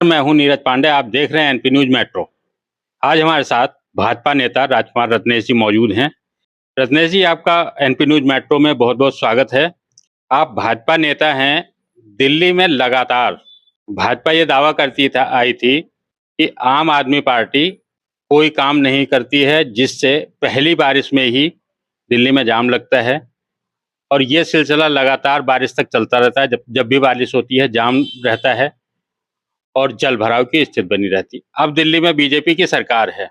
मैं हूं नीरज पांडे। आप देख रहे हैं एनपी न्यूज मेट्रो। आज हमारे साथ भाजपा नेता राजकुमार रत्नेश जी मौजूद हैं। रत्नेश जी, आपका एनपी न्यूज मेट्रो में बहुत बहुत स्वागत है। आप भाजपा नेता हैं। दिल्ली में लगातार भाजपा ये दावा करती था आई थी कि आम आदमी पार्टी कोई काम नहीं करती है, जिससे पहली बारिश में ही दिल्ली में जाम लगता है और ये सिलसिला लगातार बारिश तक चलता रहता है। जब जब भी बारिश होती है जाम रहता है और जल भराव की स्थिति बनी रहती। अब दिल्ली में बीजेपी की सरकार है,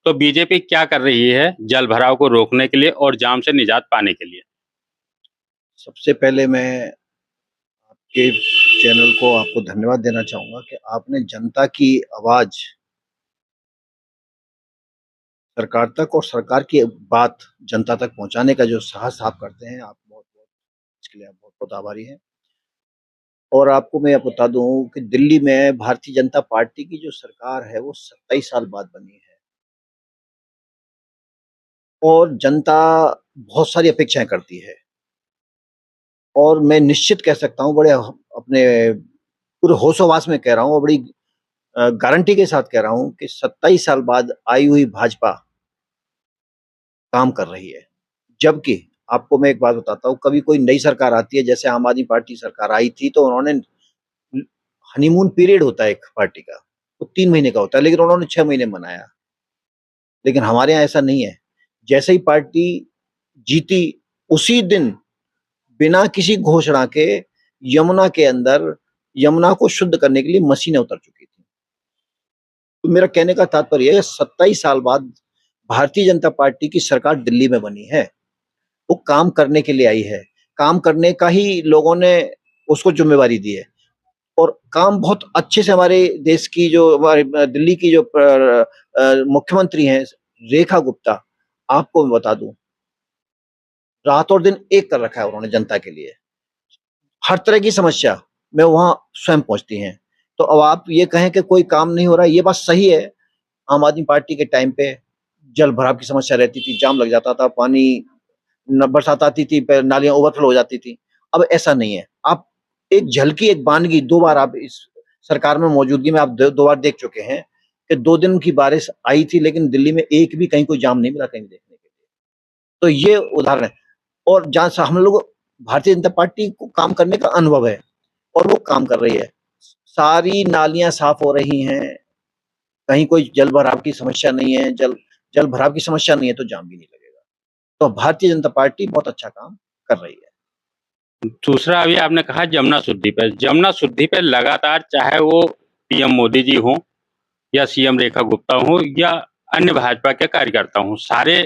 तो बीजेपी क्या कर रही है जल भराव को रोकने के लिए और जाम से निजात पाने के लिए? सबसे पहले मैं आपके चैनल को आपको धन्यवाद देना चाहूंगा कि आपने जनता की आवाज सरकार तक और सरकार की बात जनता तक पहुंचाने का जो साहस आप करते हैं, आप बहुत बहुत इसके लिए आप बहुत बहुत आभारी हैं। और आपको मैं बता दूं कि दिल्ली में भारतीय जनता पार्टी की जो सरकार है वो 27 साल बाद बनी है और जनता बहुत सारी अपेक्षाएं करती है। और मैं निश्चित कह सकता हूं, बड़े अपने पूरे होशोवास में कह रहा हूं और बड़ी गारंटी के साथ कह रहा हूं कि 27 साल बाद आई हुई भाजपा काम कर रही है। जबकि आपको मैं एक बात बताता हूँ, कभी कोई नई सरकार आती है, जैसे आम आदमी पार्टी सरकार आई थी, तो उन्होंने हनीमून पीरियड होता है एक पार्टी का, वो 3 महीने का होता है, लेकिन उन्होंने 6 महीने मनाया। लेकिन हमारे यहाँ ऐसा नहीं है। जैसे ही पार्टी जीती उसी दिन बिना किसी घोषणा के यमुना के अंदर यमुना को शुद्ध करने के लिए मशीनें उतर चुकी थी। तो मेरा कहने का तात्पर्य है, 27 साल बाद भारतीय जनता पार्टी की सरकार दिल्ली में बनी है। वो काम करने के लिए आई है। काम करने का ही लोगों ने उसको जिम्मेवारी दी है और काम बहुत अच्छे से हमारे देश की जो हमारे दिल्ली की जो मुख्यमंत्री हैं रेखा गुप्ता, आपको मैं बता दूं, रात और दिन एक कर रखा है उन्होंने जनता के लिए। हर तरह की समस्या में वहां स्वयं पहुंचती हैं। तो अब आप ये कहें कि कोई काम नहीं हो रहा है, ये बात सही है। आम आदमी पार्टी के टाइम पे जल भराव की समस्या रहती थी, जाम लग जाता था, पानी न बरसात आती थी, नालियां ओवरफ्लो हो जाती थी। अब ऐसा नहीं है। आप एक झलकी, एक बानगी, 2 बार आप इस सरकार में मौजूदगी में आप 2 बार देख चुके हैं कि 2 दिन की बारिश आई थी, लेकिन दिल्ली में एक भी कहीं कोई जाम नहीं मिला कहीं देखने के लिए। तो ये उदाहरण है। और जहां से हम लोग भारतीय जनता पार्टी को काम करने का अनुभव है और वो काम कर रही है। सारी नालियां साफ हो रही हैं, कहीं कोई जल भराव की समस्या नहीं है। जल जल भराव की समस्या नहीं है तो जाम भी नहीं लगेगा। तो भारतीय जनता पार्टी बहुत अच्छा काम कर रही है। दूसरा, अभी आपने कहा जमुना शुद्धि पे लगातार, चाहे वो पीएम मोदी जी हों या सीएम रेखा गुप्ता हों या अन्य भाजपा के कार्यकर्ता हों, सारे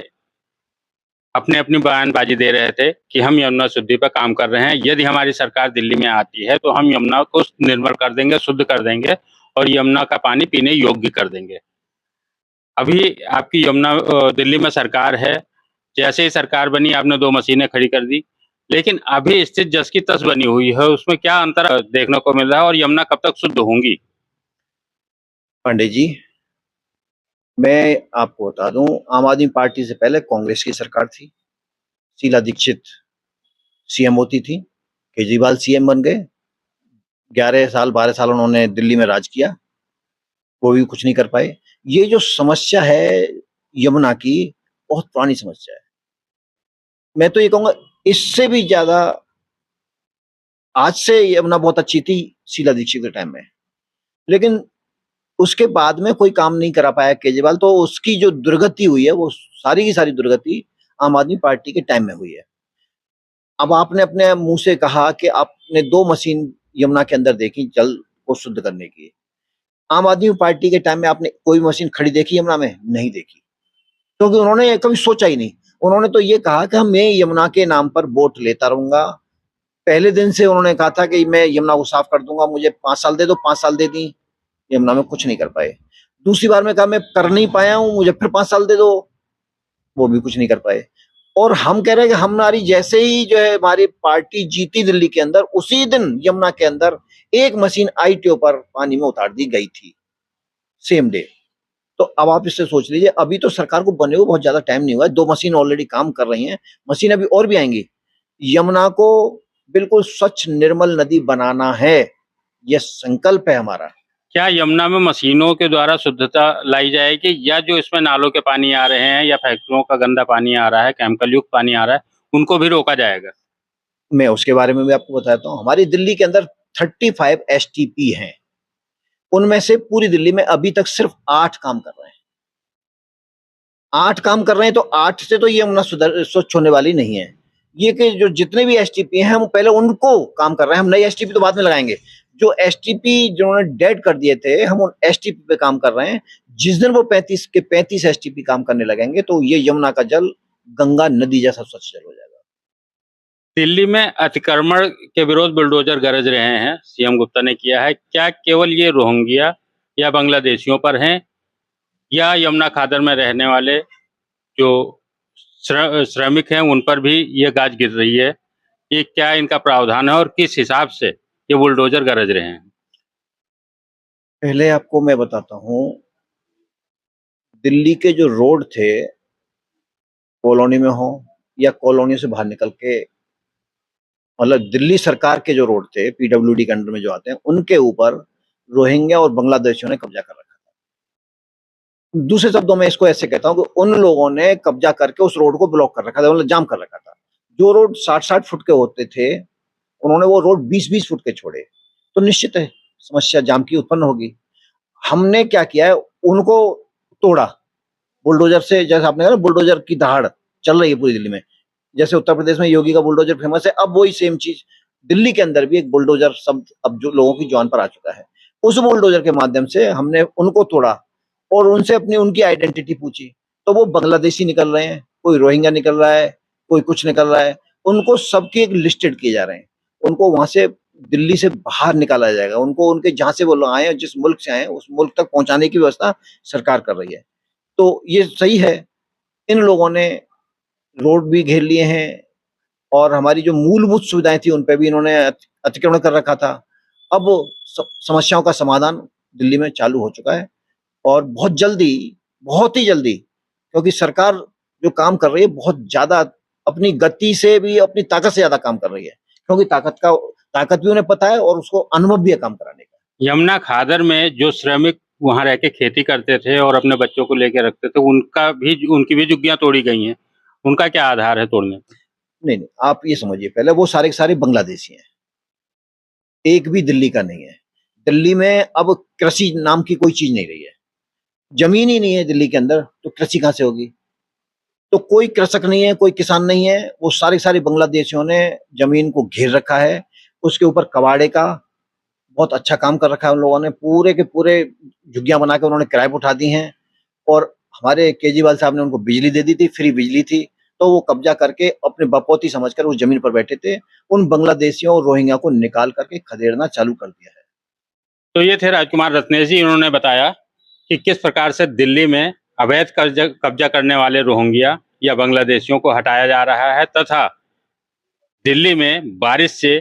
अपने अपनी बयानबाजी दे रहे थे कि हम यमुना शुद्धि पर काम कर रहे हैं। यदि हमारी सरकार दिल्ली में आती है तो हम यमुना को निर्मल कर देंगे, शुद्ध कर देंगे और यमुना का पानी पीने योग्य कर देंगे। अभी आपकी दिल्ली में सरकार है। जैसे ही सरकार बनी, आपने 2 मशीनें खड़ी कर दी, लेकिन अभी स्थिति जस की तस बनी हुई है। उसमें क्या अंतर देखने को मिल रहा है और यमुना कब तक शुद्ध होंगी? पांडे जी, मैं आपको बता दूं, आम आदमी पार्टी से पहले कांग्रेस की सरकार थी। शीला दीक्षित सीएम होती थी, केजरीवाल सीएम बन गए। 11 साल 12 साल उन्होंने दिल्ली में राज किया, वो भी कुछ नहीं कर पाए। ये जो समस्या है यमुना की, बहुत पुरानी समस्या है। मैं तो ये कहूंगा इससे भी ज्यादा आज से यमुना बहुत अच्छी थी शीला दीक्षित के टाइम में, लेकिन उसके बाद में कोई काम नहीं करा पाया केजरीवाल। तो उसकी जो दुर्गति हुई है, वो सारी की सारी दुर्गति आम आदमी पार्टी के टाइम में हुई है। अब आपने अपने मुंह से कहा कि आपने 2 मशीन यमुना के अंदर देखी जल को शुद्ध करने की। आम आदमी पार्टी के टाइम में आपने कोई मशीन खड़ी देखी यमुना में? नहीं देखी, क्योंकि उन्होंने कभी सोचा ही नहीं। उन्होंने तो ये कहा कि मैं यमुना के नाम पर वोट लेता रहूंगा। पहले दिन से उन्होंने कहा था कि मैं यमुना को साफ कर दूंगा, मुझे 5 साल दे दो। 5 साल दे दी, यमुना में कुछ नहीं कर पाए। दूसरी बार में कहा मैं कर नहीं पाया हूं, मुझे फिर 5 साल दे दो, वो भी कुछ नहीं कर पाए। और हम कह रहे हैं कि हमारी जैसे ही जो है हमारी पार्टी जीती दिल्ली के अंदर, उसी दिन यमुना के अंदर एक मशीन आईटीओ पर पानी में उतार दी गई थी, सेम डे। तो अब आप इससे सोच लीजिए, अभी तो सरकार को बने हुए बहुत ज्यादा टाइम नहीं हुआ है, 2 मशीन ऑलरेडी काम कर रही हैं, मशीन अभी और भी आएंगी। यमुना को बिल्कुल स्वच्छ निर्मल नदी बनाना है, यह संकल्प है हमारा। क्या यमुना में मशीनों के द्वारा शुद्धता लाई जाएगी, या जो इसमें नालों के पानी आ रहे हैं या फैक्ट्रियों का गंदा पानी आ रहा है, केमिकल युक्त पानी आ रहा है, उनको भी रोका जाएगा? मैं उसके बारे में भी आपको बताता हूँ। हमारी दिल्ली के अंदर 35 एसटीपी हैं। उनमें से पूरी दिल्ली में अभी तक सिर्फ 8 काम कर रहे हैं। 8 काम कर रहे हैं, तो 8 से तो ये यमुना स्वच्छ होने वाली नहीं है। ये कि जो जितने भी एसटीपी हैं, हम पहले उनको काम कर रहे हैं। हम नए एसटीपी तो बाद में लगाएंगे। जो एसटीपी जिन्होंने डेड कर दिए थे, हम उन एसटीपी पे काम कर रहे हैं। जिस दिन वो 35 के 35 एसटीपी काम करने लगेंगे, तो ये यमुना का जल गंगा नदी जैसा स्वच्छ जल हो जाएगा। दिल्ली में अतिक्रमण के विरोध बुलडोजर गरज रहे हैं, सीएम गुप्ता ने किया है। क्या केवल ये रोहिंग्या या बांग्लादेशियों पर हैं, या यमुना खादर में रहने वाले जो श्रमिक हैं उन पर भी ये गाज गिर रही है? ये क्या इनका प्रावधान है और किस हिसाब से ये बुलडोजर गरज रहे हैं? पहले आपको मैं बताता हूँ, दिल्ली के जो रोड थे, कॉलोनी में हो या कॉलोनी से बाहर निकल के, मतलब दिल्ली सरकार के जो रोड थे, पीडब्ल्यूडी के अंडर में जो आते हैं, उनके ऊपर रोहिंग्या और बांग्लादेशियों ने कब्जा कर रखा था। दूसरे शब्दों में इसको ऐसे कहता हूँ कि उन लोगों ने कब्जा करके उस रोड को ब्लॉक कर रखा था, मतलब जाम कर रखा था। जो रोड 60-60 फुट के होते थे, उन्होंने वो रोड 20-20 फुट के छोड़े। तो निश्चित है समस्या जाम की उत्पन्न होगी। हमने क्या किया है, उनको तोड़ा बुलडोजर से। जैसे आपने कहा ना, बुलडोजर की दहाड़ चल रही है पूरी दिल्ली में। जैसे उत्तर प्रदेश में योगी का बुलडोजर फेमस है, अब वही सेम चीज दिल्ली के अंदर भी एक बुलडोजर शब्द अब जो लोगों की जुबान पर आ चुका है। उस बुलडोजर के माध्यम से हमने उनको तोड़ा और उनसे अपनी उनकी आइडेंटिटी पूछी। तो वो बांग्लादेशी निकल रहे हैं, कोई रोहिंग्या निकल रहा है, कोई कुछ निकल रहा है। उनको सबके एक लिस्टेड किए जा रहे हैं। उनको वहां से दिल्ली से बाहर निकाला जाएगा। उनको उनके जहां से वो लोग आए हैं, जिस मुल्क से आए हैं, उस मुल्क तक पहुंचाने की व्यवस्था सरकार कर रही है। तो ये सही है। इन लोगों ने रोड भी घेर लिए हैं और हमारी जो मूलभूत सुविधाएं थी उन पे भी इन्होंने अतिक्रमण कर रखा था। अब समस्याओं का समाधान दिल्ली में चालू हो चुका है और बहुत जल्दी, बहुत ही जल्दी, क्योंकि सरकार जो काम कर रही है बहुत ज्यादा अपनी गति से भी, अपनी ताकत से ज्यादा काम कर रही है, क्योंकि ताकत भी उन्हें पता है और उसको अनुभव भी है काम कराने का। यमुना खादर में जो श्रमिक वहां रह के खेती करते थे और अपने बच्चों को लेके रखते थे, उनकी भी झुग्गियां तोड़ी गई हैं। उनका क्या आधार है तोड़ने का? नहीं, आप ये समझिए, पहले वो सारे के सारे बांग्लादेशी हैं, एक भी दिल्ली का नहीं है। दिल्ली में अब कृषि नाम की कोई चीज नहीं रही है। जमीन ही नहीं है दिल्ली के अंदर, तो कृषि कहां से होगी? तो कोई कृषक नहीं है, कोई किसान नहीं है। वो सारे सारे बांग्लादेशियों ने जमीन को घेर रखा है। उसके ऊपर कबाड़े का बहुत अच्छा काम कर रखा है उन लोगों ने। पूरे के पूरे झुग्गियां बना के उन्होंने किराए पर उठा दी हैं। और हमारे केजरीवाल साहब ने उनको बिजली दे दी थी, फ्री बिजली थी। तो वो कब्जा करके अपने बपौती समझकर उस जमीन पर बैठे थे। उन बांग्लादेशियों और रोहिंग्या को निकाल करके खदेड़ना चालू कर दिया है। तो ये थे राजकुमार रत्नेश जी। इन्होंने बताया कि किस प्रकार से दिल्ली में अवैध कब्जा करने वाले रोहिंग्या या बांग्लादेशियों को हटाया जा रहा है, तथा दिल्ली में बारिश से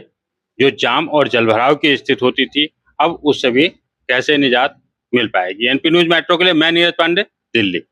जो जाम और जलभराव की स्थिति होती थी, अब उससे भी कैसे निजात मिल पाएगी। एनपी न्यूज मेट्रो के लिए मैं नीरज पांडे, दिल्ली।